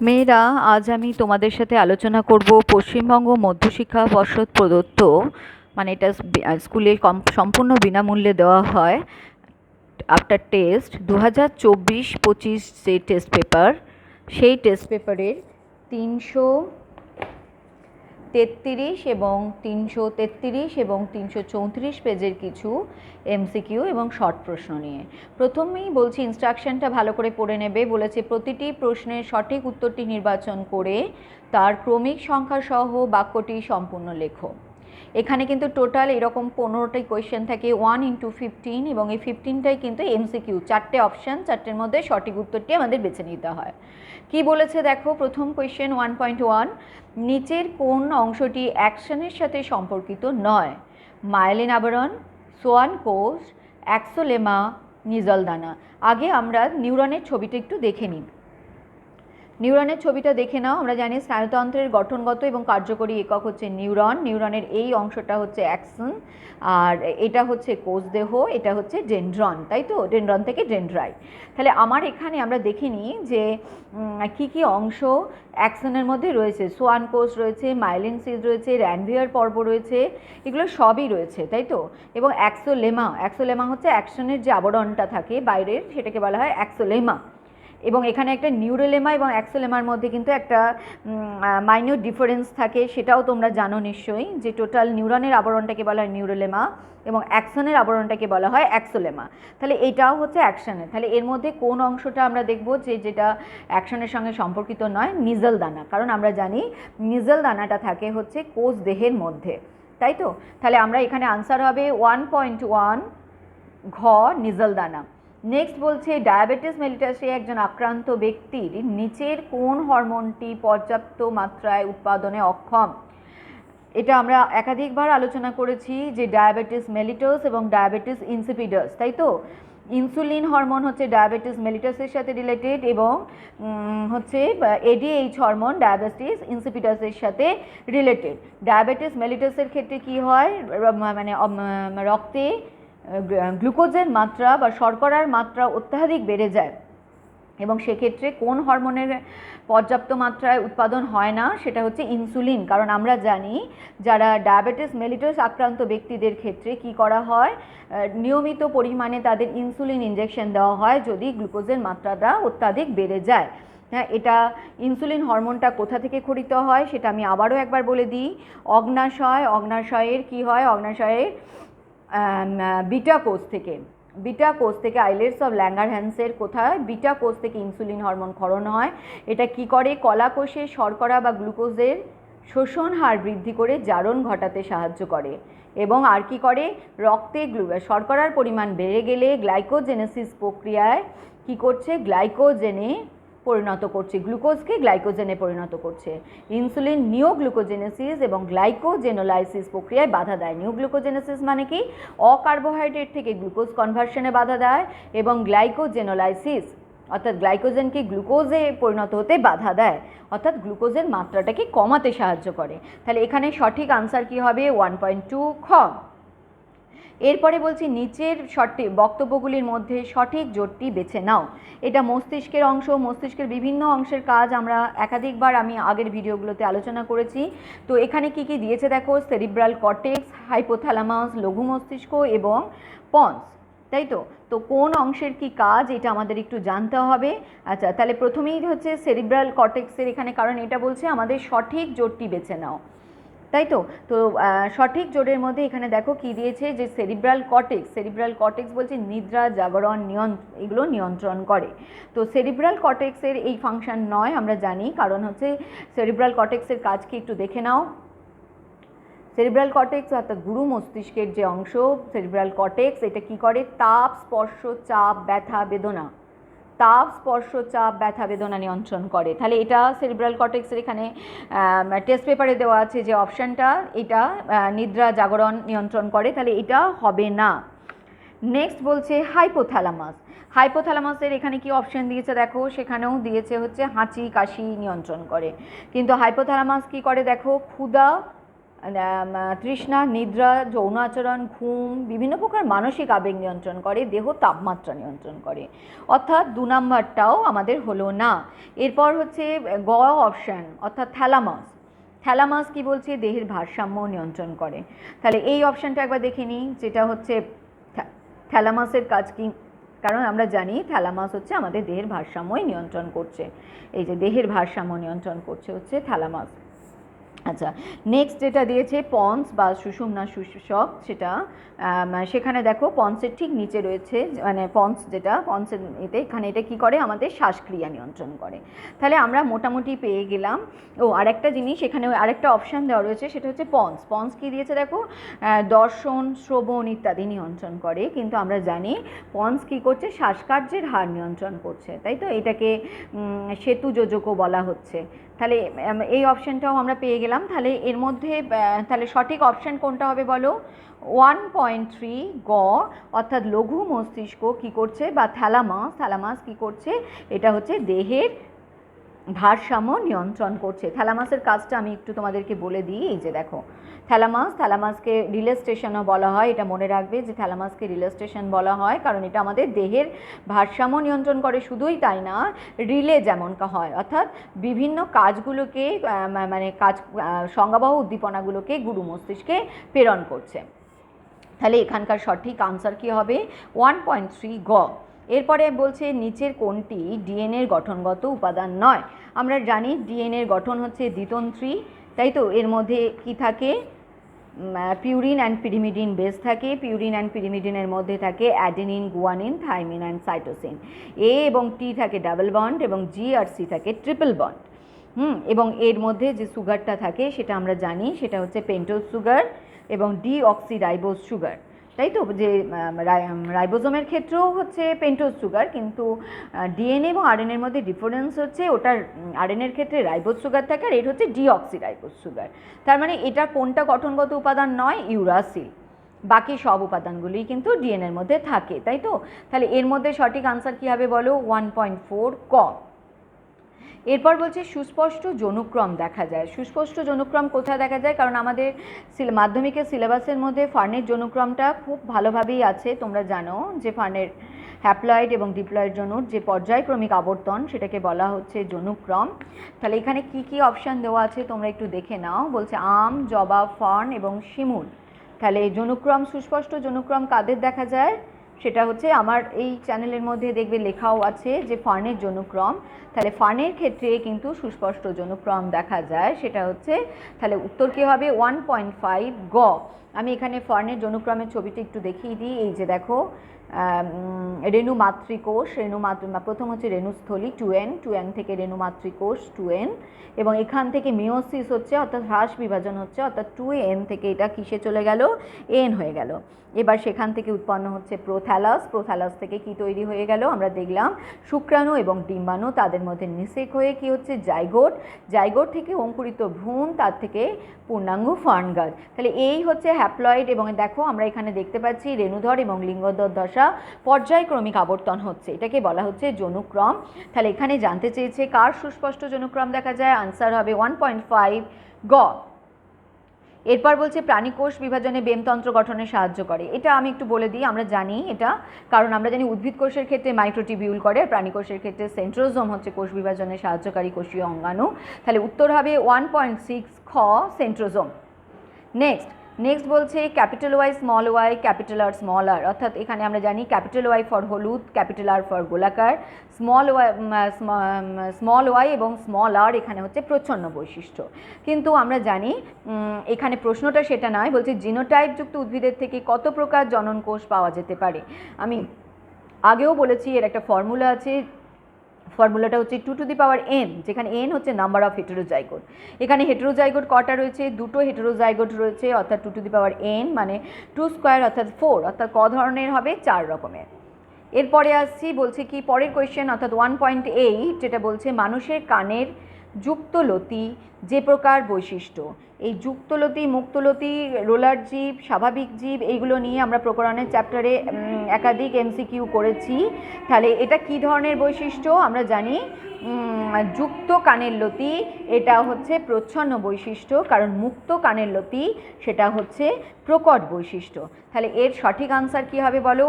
মেয়েরা, আজ আমি তোমাদের সাথে আলোচনা করব পশ্চিমবঙ্গ মধ্যশিক্ষা পর্ষদ প্রদত্ত, মানে এটা স্কুলে সম্পূর্ণ বিনামূল্যে দেওয়া হয় আফটার টেস্ট 2024-25 যে টেস্ট পেপার, সেই টেস্ট পেপারের 333 এবং 334 পেজের কিছু এমসিকিউ এবং শর্ট প্রশ্ন নিয়ে। প্রথমেই বলছি ইনস্ট্রাকশনটা ভালো করে পড়ে নেবে। বলেছে প্রতিটি প্রশ্নের সঠিক উত্তরটি নির্বাচন করে তার ক্রমিক সংখ্যা সহ বাক্যটি সম্পূর্ণ লেখো। এখানে কিন্তু টোটাল এরকম 15টি কোয়েশ্চেন থাকে, 1 into 15, এবং এই 15টাই কিন্তু এমসিকিউ, 4টে অপশান, 4টের মধ্যে সঠিক উত্তরটি আমাদের বেছে নিতে হয়। কি বলেছে দেখো, প্রথম কোয়েশ্চেন 1.1, নিচের কোন অংশটি অ্যাকশনের সাথে সম্পর্কিত নয়? মায়েলিন আবরণ, সোয়ান কোষ, অ্যাক্সোলেমা, নিজল দানা। আগে আমরা নিউরনের ছবিটা একটু দেখে নিই। নিউরনের ছবিটা দেখে নাও। আমরা জানি স্নায়ুতন্ত্রের গঠনগত এবং কার্যকরী একক হচ্ছে নিউরন। নিউরনের এই অংশটা হচ্ছে অ্যাক্সন, আর এটা হচ্ছে কোষদেহ, এটা হচ্ছে ডেনড্রন, তাই তো? ডেনড্রন থেকে ডেনড্রাইট। তাহলে আমার এখানে আমরা দেখে নিই যে কি কি অংশ অ্যাক্সনের মধ্যে রয়েছে। সোয়ান কোষ রয়েছে, মাইলিন সিজ রয়েছে, র্যানভিয়ার পর্ব রয়েছে, এগুলো সবই রয়েছে, তাই তো? এবং অ্যাক্সোলেমা হচ্ছে অ্যাকশনের যে আবরণটা থাকে বাইরের, সেটাকে বলা হয় অ্যাক্সোলেমা। এবং এখানে একটা নিউরোলেমা এবং অ্যাক্সোলেমার মধ্যে কিন্তু একটা মাইনিউট ডিফারেন্স থাকে, সেটাও তোমরা জানো নিশ্চয়ই, যে টোটাল নিউরনের আবরণটাকে বলা হয় নিউরোলেমা এবং অ্যাকশনের আবরণটাকে বলা হয় অ্যাক্সোলেমা। তাহলে এটাও হচ্ছে অ্যাকশনের। তাহলে এর মধ্যে কোন অংশটা আমরা দেখব যে যেটা অ্যাকশনের সঙ্গে সম্পর্কিত নয়? নিজল দানা, কারণ আমরা জানি নিজল দানাটা থাকে হচ্ছে কোষ দেহের মধ্যে, তাই তো? তাহলে আমরা এখানে আনসার হবে 1.1 ঘ, নিজল দানা। নেক্সট বলছে ডায়াবেটিস মেলিটাসে একজন আক্রান্ত ব্যক্তির নিচের কোন হরমোনটি পর্যাপ্ত মাত্রায় উৎপাদনে অক্ষম? এটা আমরা একাধিকবার আলোচনা করেছি যে ডায়াবেটিস মেলিটাস এবং ডায়াবেটিস ইনসিপিডাস, তাই তো? ইনসুলিন হরমোন হচ্ছে ডায়াবেটিস মেলিটাসের সাথে রিলেটেড, এবং হচ্ছে এডিএইচ হরমোন ডায়াবেটিস ইনসিপিডাসের সাথে রিলেটেড। ডায়াবেটিস মেলিটাসের ক্ষেত্রে কি হয়, মানে রক্তে গ্লুকোজের মাত্রা বা শর্করার মাত্রা অত্যাধিক বেড়ে যায়, এবং সেক্ষেত্রে কোন হরমোনের পর্যাপ্ত মাত্রায় উৎপাদন হয় না? সেটা হচ্ছে ইনসুলিন। কারণ আমরা জানি যারা ডায়াবেটিস মেলিটাস আক্রান্ত ব্যক্তিদের ক্ষেত্রে কি করা হয়, নিয়মিত পরিমাণে তাদের ইনসুলিন ইনজেকশন দেওয়া হয় যদি গ্লুকোজের মাত্রাটা অত্যাধিক বেড়ে যায়। হ্যাঁ, এটা ইনসুলিন হরমোনটা কোথা থেকে খরিত হয় সেটা আমি আবারও একবার বলে দিই। অগ্নাশয়ের কি হয়? অগ্নাশয়ের বিটা কোষ থেকে আইলেটস অফ ল্যাঙ্গারহ্যান্সের কোথায় বিটা কোষ থেকে ইনসুলিন হরমোন ক্ষরণ হয়। এটা কি করে? কলা কোষে শর্করা বা গ্লুকোজের শোষণ হার বৃদ্ধি করে জারণ ঘটাতে সাহায্য করে, এবং আর কি করে? রক্তে শর্করার পরিমাণ বেড়ে গেলে গ্লাইকোজেনেসিস প্রক্রিয়ায় কি করছে? গ্লাইকোজেনে পরিণত করছে, গ্লুকোজকে গ্লাইকোজেনে পরিণত করছে। ইনসুলিন নিওগ্লুকোজেনেসিস এবং গ্লাইকোজেনোলাইসিস প্রক্রিয়ায় বাধা দেয়। নিওগ্লুকোজেনেসিস মানে কি? অকার্বোহাইড্রেট থেকে গ্লুকোজ কনভার্সনে বাধা দেয়, এবং গ্লাইকোজেনোলাইসিস অর্থাৎ গ্লাইকোজেনকে গ্লুকোজে পরিণত হতে বাধা দেয়, অর্থাৎ গ্লুকোজের মাত্রাটাকে কমাতে সাহায্য করে। তাহলে এখানে সঠিক আনসার কি হবে? 1.2 খ। এরপরে বলছি নিচের বক্তব্যগুলির মধ্যে সঠিক জোটটি বেছে নাও। এটা মস্তিষ্কের অংশ, মস্তিষ্কের বিভিন্ন অংশের কাজ আমরা একাধিকবার আমি আগের ভিডিওগুলোতে আলোচনা করেছি। তো এখানে কি কি দিয়েছে দেখো, সেরিব্রাল কর্টেক্স, হাইপোথ্যালামাস, লঘু মস্তিষ্ক এবং পন্স, তাই তো? তো কোন অংশের কি কাজ এটা আমাদের একটু জানতে হবে। আচ্ছা, তাহলে প্রথমেই হচ্ছে সেরিব্রাল কর্টেক্সের এখানে, কারণ এটা বলছে আমাদের সঠিক জোটটি বেছে নাও, তাই তো? তো সঠিক জোরের মধ্যে এখানে দেখো কি দিয়েছে, যে সেরিব্রাল কর্টেক্স বলছে নিদ্রা, জাগরণ, এগুলো নিয়ন্ত্রণ করে। তো সেরিব্রাল কর্টেক্সের এই ফাংশন নয় আমরা জানি, কারণ হচ্ছে সেরিব্রাল কর্টেক্সের কাজকে একটু দেখে নাও। সেরিব্রাল কর্টেক্স অর্থাৎ গুরু মস্তিষ্কের যে অংশ সেরিব্রাল কর্টেক্স, এটা কি করে? তাপ, স্পর্শ, চাপ, ব্যথা, বেদনা নিয়ন্ত্রণ করে। তাহলে এটা সেরিব্রাল কর্টেক্সের এখানে টেস্ট পেপারে দেওয়া আছে যে অপশানটা, এটা নিদ্রা, জাগরণ নিয়ন্ত্রণ করে, তাহলে এটা হবে না। নেক্সট বলছে হাইপোথ্যালামাসের এখানে কি অপশান দিয়েছে দেখো, সেখানেও দিয়েছে হচ্ছে হাঁচি, কাশি নিয়ন্ত্রণ করে। কিন্তু হাইপোথ্যালামাস কি করে দেখো? ক্ষুধা, তৃষ্ণা, নিদ্রা, যৌন আচরণ, ঘুম, বিভিন্ন প্রকার মানসিক আবেগ নিয়ন্ত্রণ করে, দেহ তাপমাত্রা নিয়ন্ত্রণ করে। অর্থাৎ 2 নাম্বারটাও আমাদের হলো না। এরপর হচ্ছে গ অপশান, অর্থাৎ থ্যালামাস। থ্যালামাস কি বলছে? দেহের ভারসাম্য নিয়ন্ত্রণ করে। তাহলে এই অপশানটা একবার দেখে নিই, যেটা হচ্ছে থ্যালামাসের কাজ কি। কারণ আমরা জানি থ্যালামাস হচ্ছে আমাদের দেহের ভারসাম্যই নিয়ন্ত্রণ করছে। এই যে দেহের ভারসাম্য নিয়ন্ত্রণ করছে হচ্ছে থ্যালামাস। আচ্ছা, নেক্সট যেটা দিয়েছে পন্স বা সুষুম্না সূচক, সেটা সেখানে দেখো পন্সের ঠিক নিচে রয়েছে, মানে পন্স যেটা পন্সের এতে এখানে এটা কি করে? আমাদের শ্বাসক্রিয়া নিয়ন্ত্রণ করে। তাহলে আমরা মোটামুটি পেয়ে গেলাম। ও আরেকটা জিনিস, এখানে আরেকটা অপশান দেওয়া রয়েছে, সেটা হচ্ছে পন্স। পন্স কি দিয়েছে দেখো? দর্শন, শ্রবণ ইত্যাদি নিয়ন্ত্রণ করে। কিন্তু আমরা জানি পন্স কি করছে? শ্বাসকার্যের হার নিয়ন্ত্রণ করছে, তাই তো? এটাকে সেতু যোজকও বলা হচ্ছে। তাহলে এই অপশানটাও আমরা পেয়ে গেলাম। তাহলে এর মধ্যে তাহলে সঠিক অপশান কোনটা হবে বলো? 1.3 গ, অর্থাৎ লঘু মস্তিষ্ক কি করছে, বা থ্যালামাস, থ্যালামাস কি করছে? এটা হচ্ছে দেহের ভারসাম্য নিয়ন্ত্রণ করছে। থ্যালামাসের কাজটা আমি একটু তোমাদেরকে বলে দিই। এই যে দেখো থ্যালামাসকে রিলে স্টেশনও বলা হয়। এটা মনে রাখবে যে থ্যালামাসকে রিলে স্টেশন বলা হয়, কারণ এটা আমাদের দেহের ভারসাম্য নিয়ন্ত্রণ করে। শুধুই তাই না, রিলে যেমন হয়, অর্থাৎ বিভিন্ন কাজগুলোকে মানে সংজ্ঞাবহ উদ্দীপনাগুলোকে গুরু মস্তিষ্কে প্রেরণ করছে। তাহলে এখানকার সঠিক আনসার কী হবে? 1.3 গ। এরপরে বলছে নিচের কোনটি ডিএনএর গঠনগত উপাদান নয়? আমরা জানি ডিএনএর গঠন হচ্ছে দ্বিতন্ত্রী, তাই তো? এর মধ্যে কি থাকে? পিউরিন অ্যান্ড পিরিমিডিন বেস থাকে। পিউরিন অ্যান্ড পিরিমিডিনের মধ্যে থাকে adenine, guanine, thymine and cytosine. A এবং টি থাকে ডাবল বন্ড, এবং জি আর সি থাকে ট্রিপল বন্ড। এবং এর মধ্যে যে সুগারটা থাকে সেটা আমরা জানি, সেটা হচ্ছে পেন্টোজ সুগার এবং ডিঅক্সিরাইবোজ সুগার, তাই তো? যে রাইবোজোমের ক্ষেত্রেও হচ্ছে পেন্টোজ সুগার, কিন্তু ডিএনএ এবং আরএনএর মধ্যে ডিফারেন্স হচ্ছে, ওটার আরএনএর ক্ষেত্রে রাইবোজ সুগার থাকে, আর এটা হচ্ছে ডিঅক্সিরাইবোজ সুগার। তার মানে এটা কোনটা গঠনগত উপাদান নয়? ইউরাসিল। বাকি সব উপাদানগুলোই কিন্তু ডিএনএর মধ্যে থাকে, তাই তো? তাহলে এর মধ্যে সঠিক আনসার কী হবে বলো? 1.4 ক। এরপর বলছে সুস্পষ্ট যৌনক্রম দেখা যায়। সুস্পষ্ট যৌনক্রম কোথায় দেখা যায়? কারণ আমাদের মাধ্যমিকের সিলেবাসের মধ্যে ফার্নের যৌনক্রমটা খুব ভালোভাবেই আছে। তোমরা জানো যে ফার্নের হ্যাপ্লয়েড এবং ডিপ্লয়েড যৌনুর যে পর্যায়ক্রমিক আবর্তন, সেটাকে বলা হচ্ছে যৌনক্রম। তাহলে এখানে কি কি অপশান দেওয়া আছে তোমরা একটু দেখে নাও। বলছে আম, জবা, ফার্ন এবং শিমুল। তাহলে যৌনক্রম, সুস্পষ্ট যৌনক্রম কাদের দেখা যায়? সেটা হচ্ছে আমার এই চ্যানেলের মধ্যে দেখবে লেখাও আছে যে ফার্নের যৌনক্রম। তাহলে ফার্নের ক্ষেত্রে কিন্তু সুস্পষ্ট যৌনক্রম দেখা যায়, সেটা হচ্ছে, তাহলে উত্তর কী হবে? 1.5 গ। আমি এখানে ফার্নের যৌনক্রমের ছবিটা একটু দেখিয়ে দিই। এই যে দেখো রেণু মাতৃকোষ, প্রথম হচ্ছে রেণুস্থলী 2n, 2n থেকে রেণু মাতৃকোষ 2n, এবং এখান থেকে মিওসিস হচ্ছে, অর্থাৎ হ্রাস বিভাজন হচ্ছে, অর্থাৎ 2n থেকে এটা কিসে চলে গেল? n হয়ে গেল। এবার সেখান থেকে উৎপন্ন হচ্ছে প্রোথ্যালাস। প্রোথ্যালাস থেকে কি তৈরি হয়ে গেল? আমরা দেখলাম শুক্রাণু এবং ডিম্বাণু, তাদের মধ্যে নিষেক হয়ে কি হচ্ছে? জাইগোট। জাইগোট থেকে অঙ্কুরিত ভ্রূণ, তার থেকে পূর্ণাঙ্গ ফার্ন গাছ। তাহলে এই হচ্ছে হ্যাপ্লয়েড। এবং দেখো আমরা এখানে দেখতে পাচ্ছি রেণুধর এবং লিঙ্গধর দশা পর্যায়ক্রমিক আবর্তন হচ্ছে, এটাকে বলা হচ্ছে যৌনক্রম। তাহলে এখানে জানতে চেয়েছে কার সুস্পষ্ট যৌনক্রম দেখা যায়? আনসার হবে 1.5 গ। এরপর বলছে প্রাণীকোষ বিভাজনে বেমতন্ত্র গঠনে সাহায্য করে। এটা আমি একটু বলে দিই, আমরা জানি এটা, কারণ আমরা জানি উদ্ভিদ কোষের ক্ষেত্রে মাইক্রোটিবিউল করে, আর প্রাণীকোষের ক্ষেত্রে সেন্ট্রোজোম হচ্ছে কোষ বিভাজনে সাহায্যকারী কোষীয় অঙ্গাণু। তাহলে উত্তর হবে 1.6 খ, সেন্ট্রোজোম। নেক্সট বলছে capital Y, small Y, capital R small R. অর্থাৎ এখানে আমরা জানি ক্যাপিটাল ওয়াই ফর হলুদ, ক্যাপিটাল আর ফর গোলাকার, স্মল ওয়াই এবং স্মল আর এখানে হচ্ছে প্রচ্ছন্ন বৈশিষ্ট্য। কিন্তু আমরা জানি এখানে প্রশ্নটা সেটা নয়, বলছে জিনোটাইপযুক্ত উদ্ভিদের থেকে কত প্রকার জনন কোষ পাওয়া যেতে পারে। আমি আগেও বলেছি এর একটা ফর্মুলা আছে, ফর্মুলাটা হচ্ছে 2 টু দি পাওয়ার n, যেখানে n হচ্ছে নাম্বার অফ হেটেরোজাইগোট। এখানে হেটেরোজাইগোট কটা রয়েছে? দুটো হেটেরোজাইগোট রয়েছে, অর্থাৎ 2 টু দি পাওয়ার n মানে 2 স্কোয়ার অর্থাৎ 4, অর্থাৎ ক ধরনের হবে? 4 রকমের। এরপরে আসছি, বলছে কি পরের কোয়েশ্চেন, অর্থাৎ 1.8, যেটা বলছে মানুষের কানের যুক্তলতি যে প্রকার বৈশিষ্ট্য। এই যুক্তলতি, মুক্তলতি, রোলার জীব, স্বাভাবিক জীব, এইগুলো নিয়ে আমরা প্রকরণের চ্যাপ্টারে একাধিক এমসিকিউ করেছি। তাহলে এটা কি ধরনের বৈশিষ্ট্য আমরা জানি, যুক্ত কানের লতি এটা হচ্ছে প্রচ্ছন্ন বৈশিষ্ট্য, কারণ মুক্ত কানের লতি সেটা হচ্ছে প্রকট বৈশিষ্ট্য। তাহলে এর সঠিক আনসার কি হবে বলো?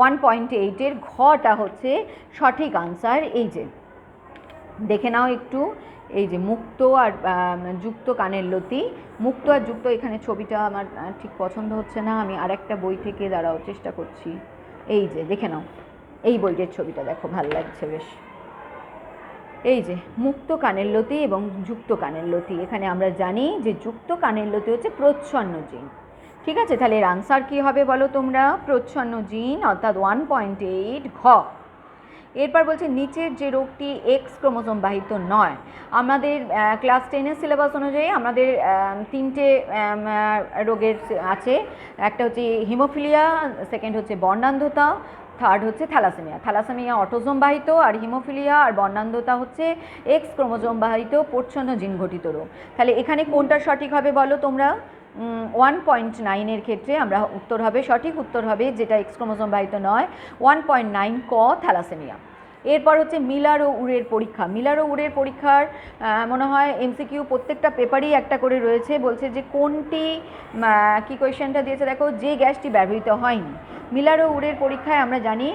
1.8 ঘটা হচ্ছে সঠিক আনসার। এই যে দেখে নাও একটু, এই যে মুক্ত আর যুক্ত কানের লতি, মুক্ত আর যুক্ত, এখানে ছবিটা আমার ঠিক পছন্দ হচ্ছে না, আমি আরেকটা বই থেকে দাঁড়াও চেষ্টা করছি। এই যে দেখে নাও, এই বইটার ছবিটা দেখো, ভাল লাগছে বেশ। এই যে মুক্ত কানের লতি এবং যুক্ত কানের লতি, এখানে আমরা জানি যে যুক্ত কানের লতি হচ্ছে প্রচ্ছন্ন জিন। ঠিক আছে, তাহলে এর আনসার কী হবে বলো তোমরা? প্রচ্ছন্ন জিন, অর্থাৎ 1.8 ঘ। এরপর বলছে নিচের যে রোগটি এক্স ক্রোমোজোম বাহিত নয়। আমাদের ক্লাস 10-এর সিলেবাস অনুযায়ী আমাদের 3টে রোগের আছে। একটা হচ্ছে হিমোফিলিয়া, সেকেন্ড হচ্ছে বর্ণান্ধতা, থার্ড হচ্ছে থ্যালাসেমিয়া। থ্যালাসেমিয়া অটোজোম বাহিত, আর হিমোফিলিয়া আর বর্ণান্ধতা হচ্ছে এক্স ক্রোমোজোম বাহিত প্রচ্ছন্ন জিন ঘটিত রোগ। তাহলে এখানে কোনটা সঠিক হবে বলো তোমরা? 1.9 ক্ষেত্রে আমরা উত্তর হবে, সঠিক উত্তর হবে যেটা এক্স ক্রোমোজোম বাহিত নয়, 1.9 ক, থ্যালাসেমিয়া। এরপর হচ্ছে মিলার ও উরের পরীক্ষা। মিলার ও উরের পরীক্ষার মনে হয় এমসিকিউ প্রত্যেকটা পেপারই একটা করে রয়েছে। বলছে যে কোনটি, কি কোয়েশ্চেনটা দিয়েছে দেখো, যে গ্যাসটি ব্যবহৃত হয়নি। মিলার ও উরের পরীক্ষায় আমরা জানি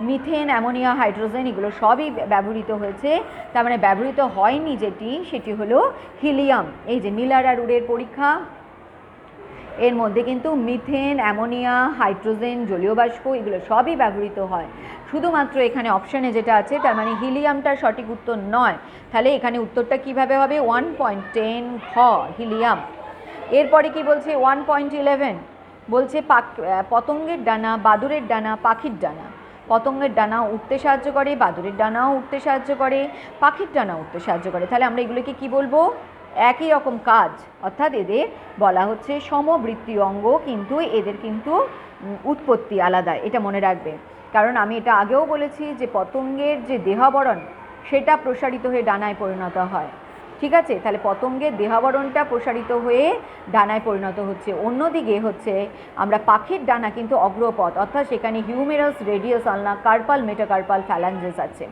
মিথেন, অ্যামোনিয়া, হাইড্রোজেন এগুলো সবই ব্যবহৃত হয়েছে। তার মানে ব্যবহৃত হয়নি যেটি, সেটি হলো হিলিয়াম। এই যে মিলার আর উরের পরীক্ষা, এর মধ্যে কিন্তু মিথেন, অ্যামোনিয়া, হাইড্রোজেন, জলীয় বাষ্প এগুলো সবই ব্যবহৃত হয়। শুধুমাত্র এখানে অপশানে যেটা আছে তার মানে হিলিয়ামটা সঠিক উত্তর নয়। তাহলে এখানে উত্তরটা কিভাবে হবে? 1.10 ঘ, হিলিয়াম। এরপরে কি বলছে? 1.11 বলছে পতঙ্গের ডানা, বাদুড়ের ডানা, পাখির ডানা। পতঙ্গের ডানা উঠতে সাহায্য করে, বাদুড়ের ডানাও উঠতে সাহায্য করে, পাখির ডানা উঠতে সাহায্য করে। তাহলে আমরা এগুলোকে কি বলবো? একই রকম কাজ, অর্থাৎ এদের বলা হচ্ছে সমবৃত্তীয় অঙ্গ, কিন্তু এদের কিন্তু উৎপত্তি আলাদা, এটা মনে রাখবে। কারণ আমি এটা আগেও বলেছি যে পতঙ্গের যে দেহাবরণ সেটা প্রসারিত হয়ে ডানায় পরিণত হয়। ঠিক আছে, তাহলে পতঙ্গের দেহাবরণটা প্রসারিত হয়ে ডানায় পরিণত হচ্ছে। অন্যদিকে হচ্ছে আমরা পাখির ডানা কিন্তু অগ্রপথ, অর্থাৎ সেখানে হিউমেরাস, রেডিয়াস, আলনা, কার্পাল, মেটাকার্পাল, ফ্যালাঞ্জেস আছে।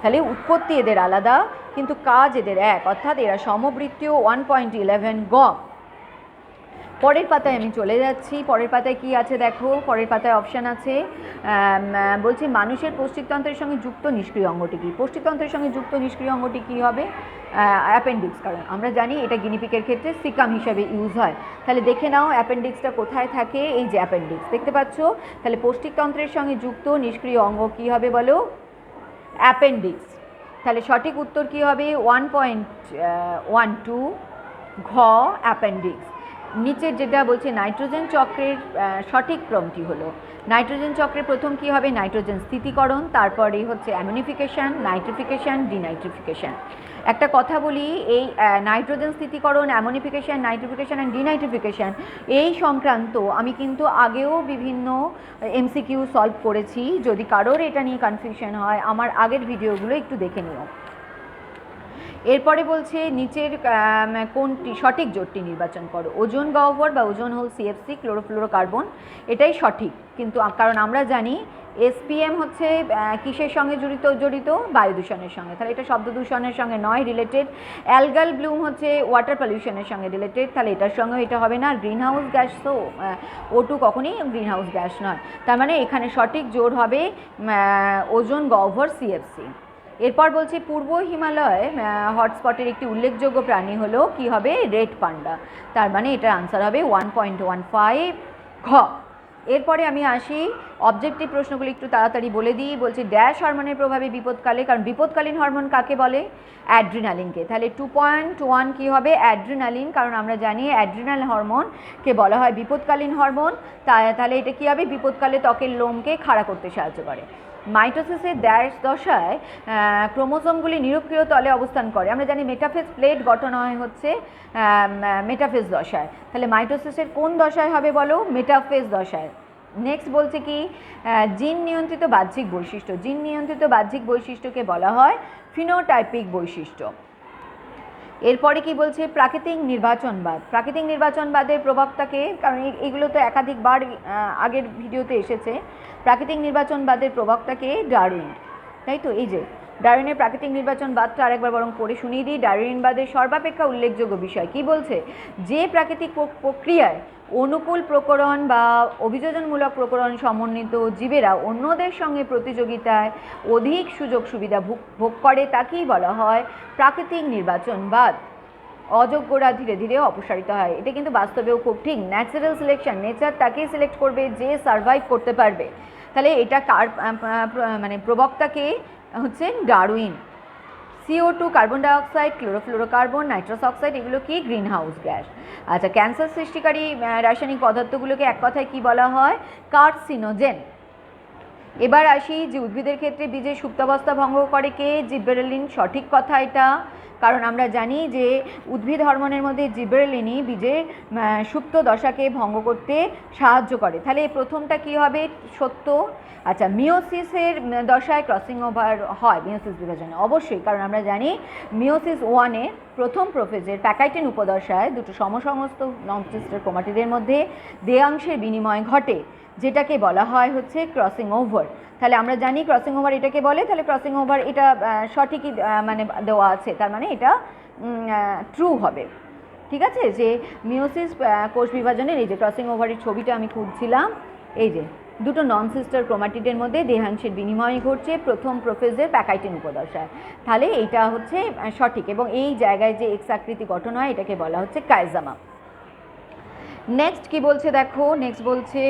তাহলে উৎপত্তি এদের আলাদা কিন্তু কাজ এদের এক, অর্থাৎ এরা সমবৃত্তীয়। 1.11 গ। পরের পাতায় আমি চলে যাচ্ছি। পরের পাতায় কি আছে দেখো, পরের পাতায় অপশান আছে, বলছি মানুষের পৌষ্টিকতন্ত্রের সঙ্গে যুক্ত নিষ্ক্রিয় অঙ্গটি কী? পৌষ্টিকতন্ত্রের সঙ্গে যুক্ত নিষ্ক্রিয় অঙ্গটি কী হবে? অ্যাপেন্ডিক্স, কারণ আমরা জানি এটা গিনিপিকের ক্ষেত্রে সিকাম হিসাবে ইউজ হয়। তাহলে দেখে নাও অ্যাপেন্ডিক্সটা কোথায় থাকে। এই যে অ্যাপেন্ডিক্স দেখতে পাচ্ছ। তাহলে পৌষ্টিকতন্ত্রের সঙ্গে যুক্ত নিষ্ক্রিয় অঙ্গ কী হবে বলো? অ্যাপেন্ডিক্স। তাহলে সঠিক উত্তর কী হবে? 1.12 ঘ, অ্যাপেন্ডিক্স। নিচের যেটা বলছে নাইট্রোজেন চক্রের সঠিক ক্রমটি হলো, নাইট্রোজেন চক্রের প্রথম কি হবে? নাইট্রোজেন স্থিতিকরণ, তারপরে হচ্ছে অ্যামোনিফিকেশান, নাইট্রিফিকেশান, ডিনাইট্রিফিকেশান। একটা কথা বলি, এই নাইট্রোজেন স্থিতিকরণ, অ্যামোনিফিকেশান, নাইট্রিফিকেশান অ্যান্ড ডিনাইট্রিফিকেশান এই সংক্রান্ত আমি কিন্তু আগেও বিভিন্ন এমসিকিউ সলভ করেছি। যদি কারোর এটা নিয়ে কনফিউশন হয় আমার আগের ভিডিওগুলো একটু দেখে নিও। এরপরে বলছে নিচের কোনটি সঠিক জোটটি নির্বাচন করো। ওজোন গহ্বর বা ওজোন হোল সিএফসি, ক্লোরোফ্লোরোকার্বন এটাই সঠিক, কিন্তু কারণ আমরা জানি এসপিএম হচ্ছে কিসের সঙ্গে জড়িত? বায়ু দূষণের সঙ্গে। তাহলে এটা শব্দ দূষণের সঙ্গে নয় রিলেটেড। অ্যালগাল ব্লুম হচ্ছে ওয়াটার পলিউশনের সঙ্গে রিলেটেড, তাহলে এটার সঙ্গেও এটা হবে না। গ্রিন হাউস গ্যাস তো O2 কখনই গ্রিন হাউস গ্যাস নয়। তার মানে এখানে সঠিক জোর হবে ওজোন গহ্বর সিএফসি। এরপর বলছি পূর্ব হিমালয় হটস্পটের একটি উল্লেখযোগ্য প্রাণী হলো কি হবে? Red panda. তার মানে এটার আনসার হবে 1.15 ঘ। এরপরে আমি আসি অবজেক্টিভ প্রশ্নগুলি একটু তাড়াতাড়ি বলে দিই। বলছি ড্যাশ হরমোনের প্রভাবে বিপদকালে, কারণ বিপদকালীন হরমোন কাকে বলে? অ্যাড্রিনালিনকে। তাহলে 2.1 কী হবে? অ্যাড্রিনালিন, কারণ আমরা জানি অ্যাড্রিনাল হরমোনকে বলা হয় বিপদকালীন হরমোন। তাহলে এটা কী হবে? বিপদকালে ত্বকের লোমকে খাড়া করতে সাহায্য করে। মাইটোসিসের ড্যাশ দশায় ক্রোমোজোমগুলি নিরক্ষীয় তলে অবস্থান করে। আমরা জানি মেটাফেজ প্লেট গঠন হয় হচ্ছে মেটাফেজ দশায়। তাহলে মাইটোসিসের কোন দশায় হবে বলো? মেটাফেজ দশায়। নেক্সট বলছে কি জিন নিয়ন্ত্রিত বাহ্যিক বৈশিষ্ট্য। জিন নিয়ন্ত্রিত বাহ্যিক বৈশিষ্ট্যকে বলা হয় ফিনোটাইপিক বৈশিষ্ট্য। এরপরে কি বলছে প্রাকৃতিক নির্বাচনবাদ। প্রাকৃতিক নির্বাচনবাদের প্রবক্তাকে, কারণ এগুলো তো একাধিকবার আগের ভিডিওতে এসেছে, প্রাকৃতিক নির্বাচনবাদের প্রবক্তাকে ডারউইন, তাই তো। এই যে ডারউইনের প্রাকৃতিক নির্বাচনবাদটা আরেকবার বরং পড়ে শুনিয়ে দিই। ডারউইনবাদের সর্বাপেক্ষা উল্লেখযোগ্য বিষয় কি বলছে, যে প্রাকৃতিক প্রক্রিয়ায় অনুকূল প্রকরণ বা অভিযোজনমূলক প্রকরণ সমন্বিত জীবেরা অন্যদের সঙ্গে প্রতিযোগিতায় অধিক সুযোগ সুবিধা ভোগ করে তাকেই বলা হয় প্রাকৃতিক নির্বাচনবাদ। অযোগ্যরা ধীরে ধীরে অপসারিত হয়। এটা কিন্তু বাস্তবেও খুব ঠিক। ন্যাচারাল সিলেকশন, নেচার তাকেই সিলেক্ট করবে যে সার্ভাইভ করতে পারবে। তাহলে এটা কার মানে প্রবক্তাকে হচ্ছে Darwin. CO2, carbon dioxide, chlorofluorocarbon, nitrous oxide, এগুলো কি গ্রিন হাউস গ্যাস। আচ্ছা, ক্যান্সার সৃষ্টিকারী রাসায়নিক পদার্থগুলোকে এক কথায় কি বলা হয়, কার্সিনোজেন। এবার আসি যে উদ্ভিদের ক্ষেত্রে বীজের সুপ্তাবস্থা ভঙ্গ করে কে, জিবেরেলিন। সঠিক কথা এটা, কারণ আমরা জানি যে উদ্ভিদ হরমোনের মধ্যে জিবেরেলিনই বীজের সুপ্ত দশাকে ভঙ্গ করতে সাহায্য করে। তাহলে প্রথমটা কি হবে, সত্য। আচ্ছা, মিওসিসের দশায় ক্রসিং ওভার হয় মিওসিস বিভাজনে, অবশ্যই, কারণ আমরা জানি মিওসিস 1-এ প্রথম প্রোফেজের প্যাকাইটিন উপদশায় দুটো সমসমস্ত নন সিস্টার ক্রোমাটিডের মধ্যে দেহাংশের বিনিময় ঘটে, যেটাকে বলা হয় হচ্ছে ক্রসিং ওভার। তাহলে আমরা জানি ক্রসিং ওভার এটাকে বলে, তাহলে ক্রসিং ওভার এটা সঠিকই মানে দেওয়া আছে, তার মানে এটা ট্রু হবে। ঠিক আছে, যে মিওসিস কোষ বিভাজনের এই যে ক্রসিং ওভারের ছবিটা আমি খুঁজছিলাম, এই যে দুটো নন সিস্টার ক্রোমাটিডের মধ্যে দেহাংশের বিনিময় ঘটছে প্রথম প্রোফেজের প্যাকাইটিন উপদশায়। তাহলে এইটা হচ্ছে সঠিক, এবং এই জায়গায় যে এক্স আকৃতি গঠন হয় এটাকে বলা হচ্ছে কাইজামা। নেক্সট কি বলছে দেখো, নেক্সট বলছে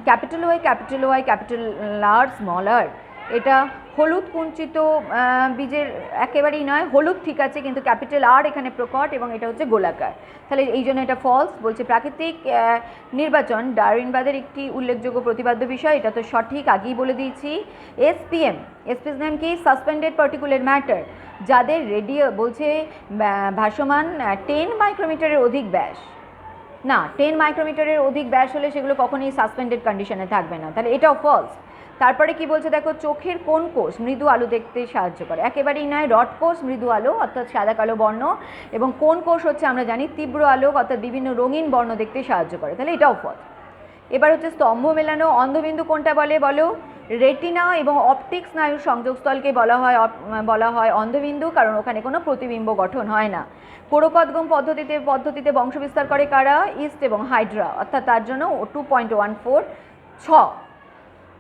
capital Y, capital Y, capital R, small R. এটা হলুদ কুঞ্চিত বীজের একেবারেই নয়, হলুদ ঠিক আছে, কিন্তু ক্যাপিটাল আর এখানে প্রকট এবং এটা হচ্ছে গোলাকার। তাহলে এই জন্য এটা ফলস। বলছে প্রাকৃতিক নির্বাচন ডারউইনবাদের একটি উল্লেখযোগ্য প্রতিপাদ্য বিষয়, এটা তো সঠিক, আগেই বলে দিয়েছি। SPM, SP's নাম কি, সাসপেন্ডেড পার্টিকুলার ম্যাটার, যাদের রেডিও বলছে ভাসমান 10 মাইক্রোমিটারের অধিক ব্যাস, না 10 মাইক্রোমিটারের অধিক ব্যাস হলে সেগুলো কখনোই সাসপেন্ডেড কন্ডিশনে থাকবে না, তাহলে এটাও ফলস। তারপরে কি বলছে দেখো, চোখের কোন কোষ মৃদু আলো দেখতে সাহায্য করে, একেবারেই নয়। রড কোষ মৃদু আলো অর্থাৎ সাদা কালো বর্ণ, এবং কোন কোষ হচ্ছে আমরা জানি তীব্র আলো অর্থাৎ বিভিন্ন রঙিন বর্ণ দেখতে সাহায্য করে, তাহলে এটাও ফলস। এবার হচ্ছে স্তম্ভ মেলানো, অন্ধবিন্দু কোনটা বলে বলো, রেটিনা এবং অপটিক স্নায়ুর সংযোগস্থলকে বলা হয় অন্ধবিন্দু, কারণ ওখানে কোনো প্রতিবিম্ব গঠন হয় না। কোরকোদ্গম পদ্ধতিতে বংশবিস্তার করে কারা, ইস্ট এবং হাইড্রা, অর্থাৎ তার জন্য 2.14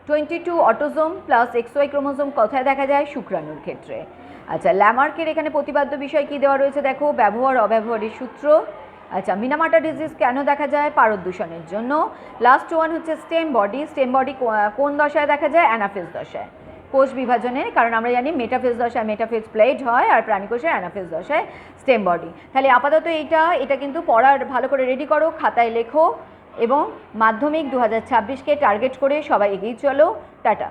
22 অটোজোম প্লাস XY ক্রোমোজোম কোথায় দেখা যায়, শুক্রাণুর ক্ষেত্রে। আচ্ছা, ল্যামার্কের এখানে প্রতিপাদ্য বিষয় কি দেওয়া রয়েছে দেখো, ব্যবহার অব্যবহারের সূত্র। আচ্ছা, মিনামাটা ডিজিজ কেন দেখা যায়, পারদ দূষণের জন্য। লাস্ট ওয়ান হচ্ছে স্টেম বডি। স্টেম বডি কোন দশায় দেখা যায়, অ্যানাফেজ দশায়, কোষ বিভাজনের, কারণ আমরা জানি মেটাফেজ দশায় মেটাফেজ প্লেট হয় আর প্রাণীকোষের অ্যানাফেজ দশায় স্টেম বডি। তাহলে আপাতত এটা কিন্তু পড়ার ভালো করে রেডি করো, খাতায় লেখো, এবং মাধ্যমিক 2026-কে টার্গেট করে সবাই এগিয়ে চলো। টাটা।